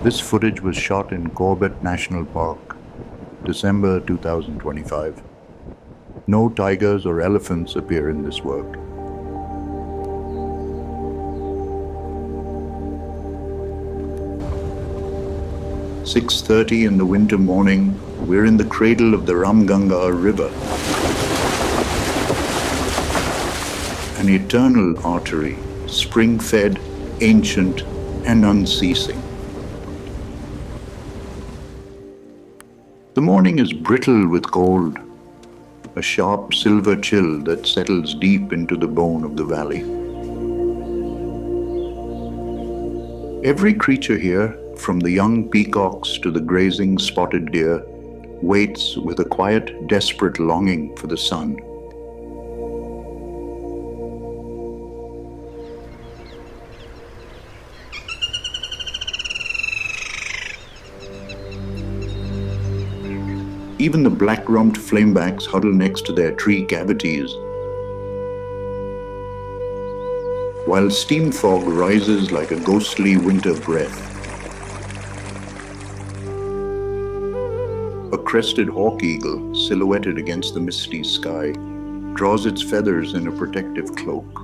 This footage was shot in Corbett National Park, December 2025. No tigers or elephants appear in this work. "6:30 in the winter morning, we're in the cradle of the Ramganga River, an eternal artery, spring-fed, ancient, and unceasing. The morning is brittle with cold, a sharp silver chill that settles deep into the bone of the valley. Every creature here, from the young peacocks to the grazing spotted deer, waits with a quiet, desperate longing for the sun. Even the black-rumped flamebacks huddle next to their tree cavities, while steam fog rises like a ghostly winter breath. A crested hawk eagle, silhouetted against the misty sky, draws its feathers in a protective cloak.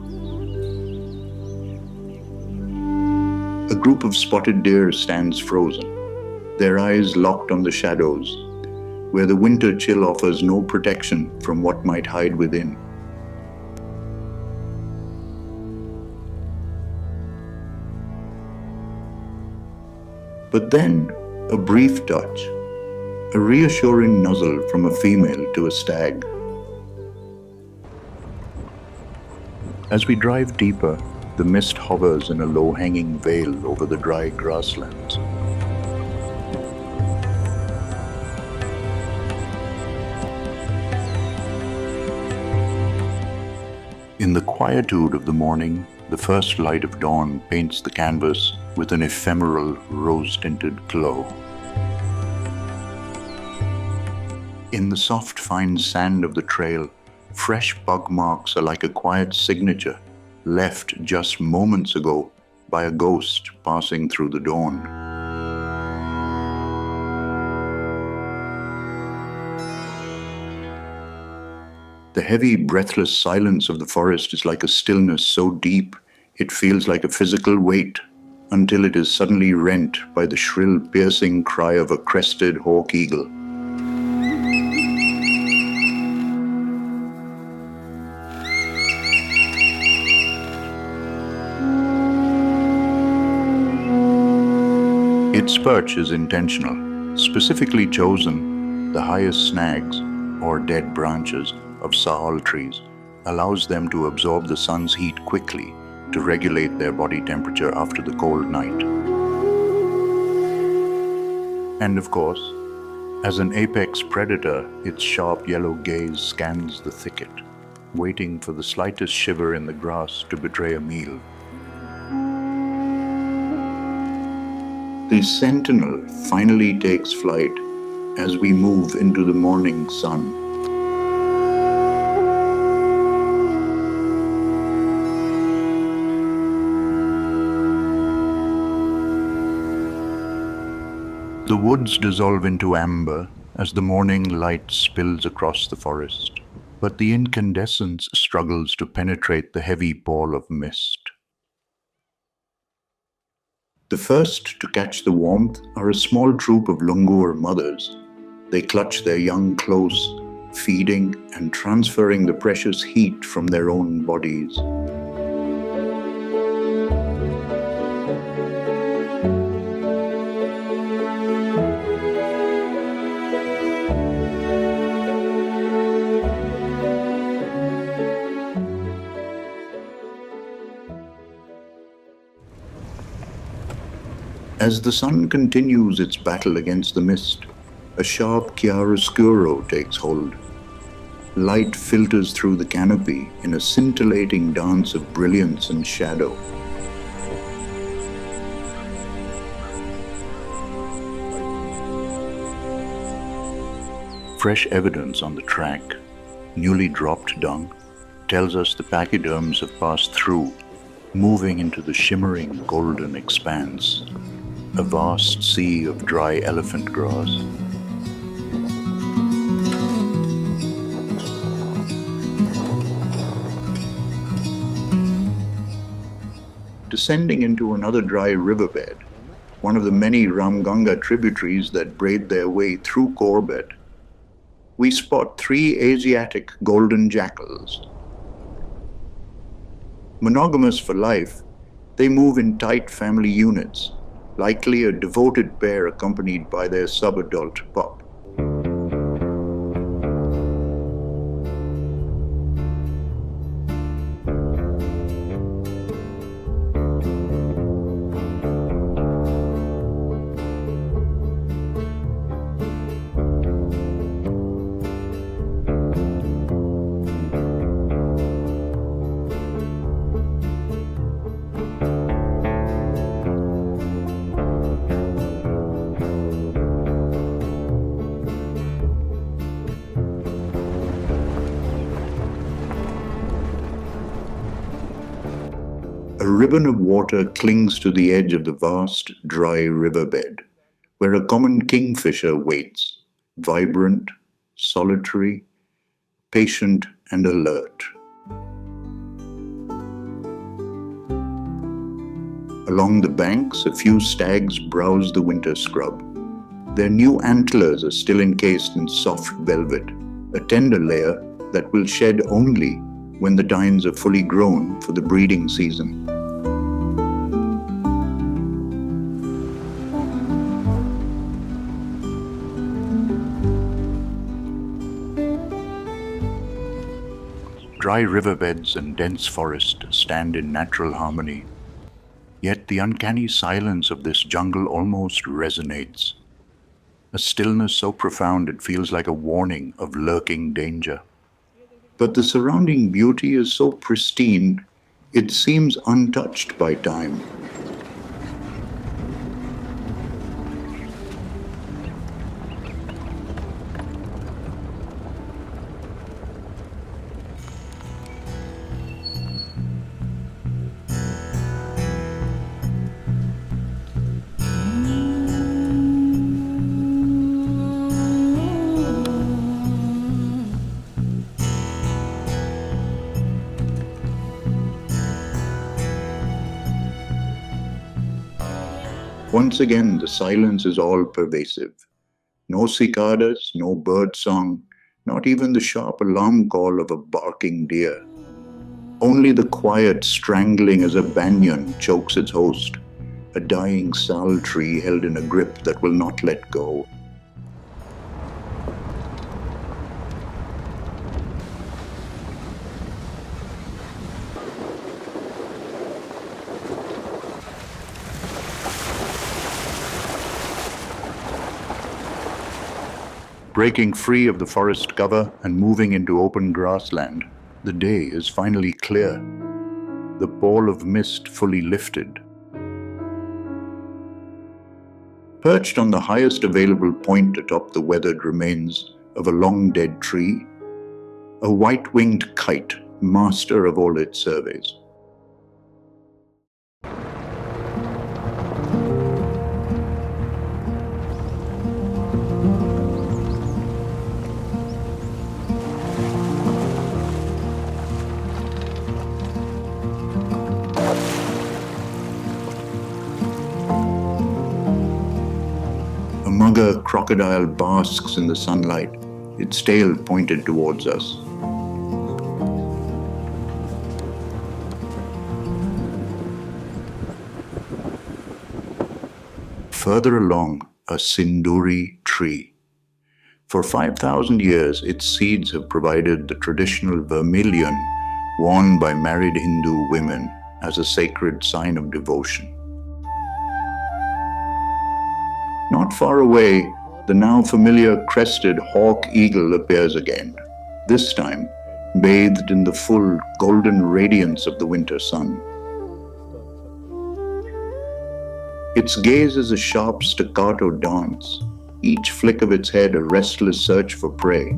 A group of spotted deer stands frozen, their eyes locked on the shadows, where the winter chill offers no protection from what might hide within. But then, a brief touch, a reassuring nuzzle from a female to a stag. As we drive deeper, the mist hovers in a low-hanging veil over the dry grasslands. In the quietude of the morning, the first light of dawn paints the canvas with an ephemeral, rose-tinted glow. In the soft, fine sand of the trail, fresh bug marks are like a quiet signature left just moments ago by a ghost passing through the dawn. The heavy, breathless silence of the forest is like a stillness so deep it feels like a physical weight, until it is suddenly rent by the shrill, piercing cry of a crested hawk eagle. Its perch is intentional, specifically chosen. The highest snags, or dead branches, of sahal trees allows them to absorb the sun's heat quickly to regulate their body temperature after the cold night. And of course, as an apex predator, its sharp yellow gaze scans the thicket, waiting for the slightest shiver in the grass to betray a meal. The sentinel finally takes flight as we move into the morning sun. The woods dissolve into amber as the morning light spills across the forest, but the incandescence struggles to penetrate the heavy pall of mist. The first to catch the warmth are a small troop of langur mothers. They clutch their young close, feeding and transferring the precious heat from their own bodies. As the sun continues its battle against the mist, a sharp chiaroscuro takes hold. Light filters through the canopy in a scintillating dance of brilliance and shadow. Fresh evidence on the track, newly dropped dung, tells us the pachyderms have passed through, moving into the shimmering golden expanse. a vast sea of dry elephant grass. Descending into another dry riverbed, one of the many Ramganga tributaries that braid their way through Corbett, we spot 3 Asiatic golden jackals. Monogamous for life, they move in tight family units, likely a devoted pair accompanied by their sub-adult pup. A ribbon of water clings to the edge of the vast, dry riverbed, where a common kingfisher waits, vibrant, solitary, patient, and alert. Along the banks, a few stags browse the winter scrub. Their new antlers are still encased in soft velvet, a tender layer that will shed only when the tines are fully grown for the breeding season. Dry riverbeds and dense forest stand in natural harmony, yet the uncanny silence of this jungle almost resonates. A stillness so profound it feels like a warning of lurking danger. But the surrounding beauty is so pristine, it seems untouched by time. Once again, the silence is all-pervasive. No cicadas, no bird song, not even the sharp alarm call of a barking deer. Only the quiet strangling as a banyan chokes its host, a dying sal tree held in a grip that will not let go. Breaking free of the forest cover and moving into open grassland, the day is finally clear, the pall of mist fully lifted. Perched on the highest available point atop the weathered remains of a long-dead tree, a white-winged kite, master of all its surveys. A mugger crocodile basks in the sunlight, its tail pointed towards us. Further along, a sinduri tree. For 5,000 years, its seeds have provided the traditional vermilion worn by married Hindu women as a sacred sign of devotion. Not far away, the now familiar crested hawk eagle appears again, this time bathed in the full golden radiance of the winter sun. Its gaze is a sharp staccato dance, each flick of its head a restless search for prey.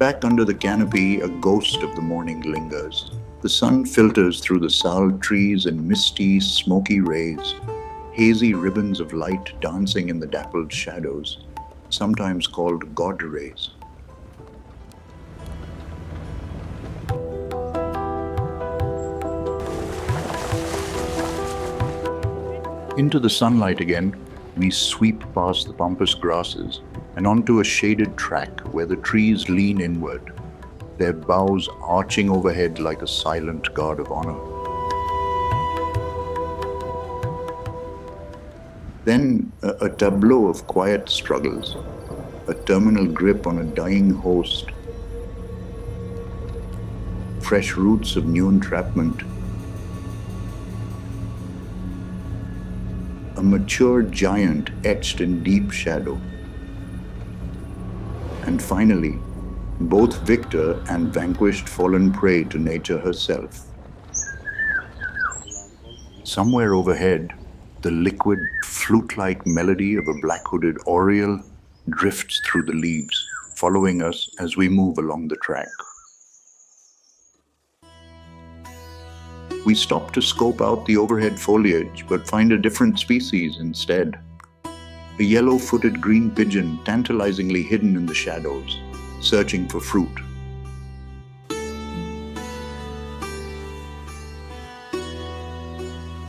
Back under the canopy, a ghost of the morning lingers. The sun filters through the sal trees in misty, smoky rays, hazy ribbons of light dancing in the dappled shadows, sometimes called god rays. Into the sunlight again, we sweep past the pampas grasses and onto a shaded track where the trees lean inward, their boughs arching overhead like a silent guard of honor. Then a tableau of quiet struggles, a terminal grip on a dying host, fresh roots of new entrapment, a mature giant etched in deep shadow. And finally, both victor and vanquished fallen prey to nature herself. Somewhere overhead, the liquid, flute-like melody of a black-hooded oriole drifts through the leaves, following us as we move along the track. We stop to scope out the overhead foliage, but find a different species instead. A yellow-footed green pigeon tantalizingly hidden in the shadows, searching for fruit.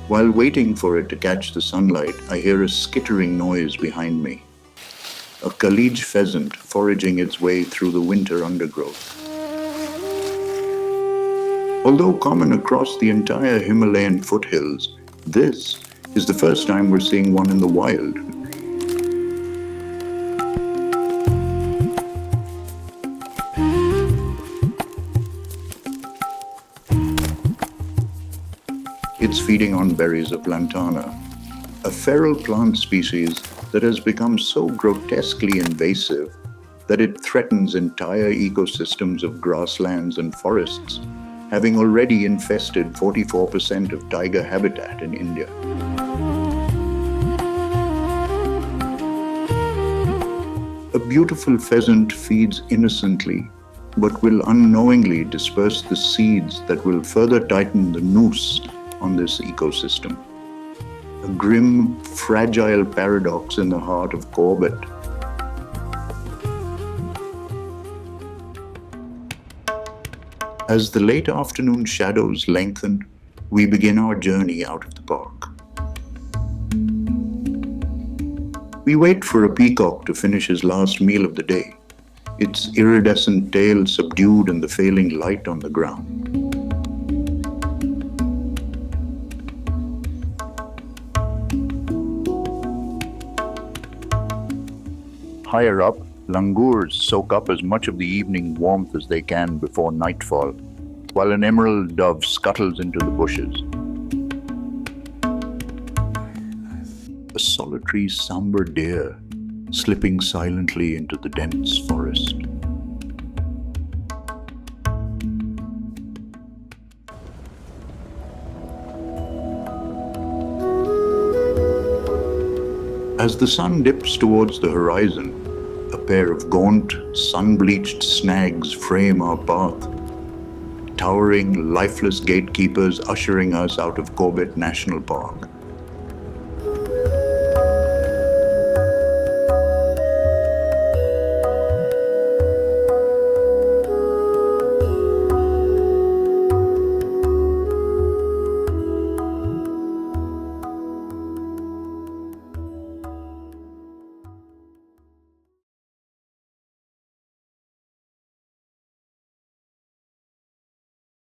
While waiting for it to catch the sunlight, I hear a skittering noise behind me. A Kalige pheasant foraging its way through the winter undergrowth. Although common across the entire Himalayan foothills, this is the first time we're seeing one in the wild. It's feeding on berries of lantana, a feral plant species that has become so grotesquely invasive that it threatens entire ecosystems of grasslands and forests, having already infested 44% of tiger habitat in India. A beautiful pheasant feeds innocently, but will unknowingly disperse the seeds that will further tighten the noose on this ecosystem. A grim, fragile paradox in the heart of Corbett. As the late afternoon shadows lengthen, we begin our journey out of the park. We wait for a peacock to finish his last meal of the day, its iridescent tail subdued in the failing light on the ground. Higher up, langurs soak up as much of the evening warmth as they can before nightfall, while an emerald dove scuttles into the bushes. A solitary sambar deer slipping silently into the dense forest. As the sun dips towards the horizon, a pair of gaunt, sun-bleached snags frame our path, towering, lifeless gatekeepers ushering us out of Corbett National Park,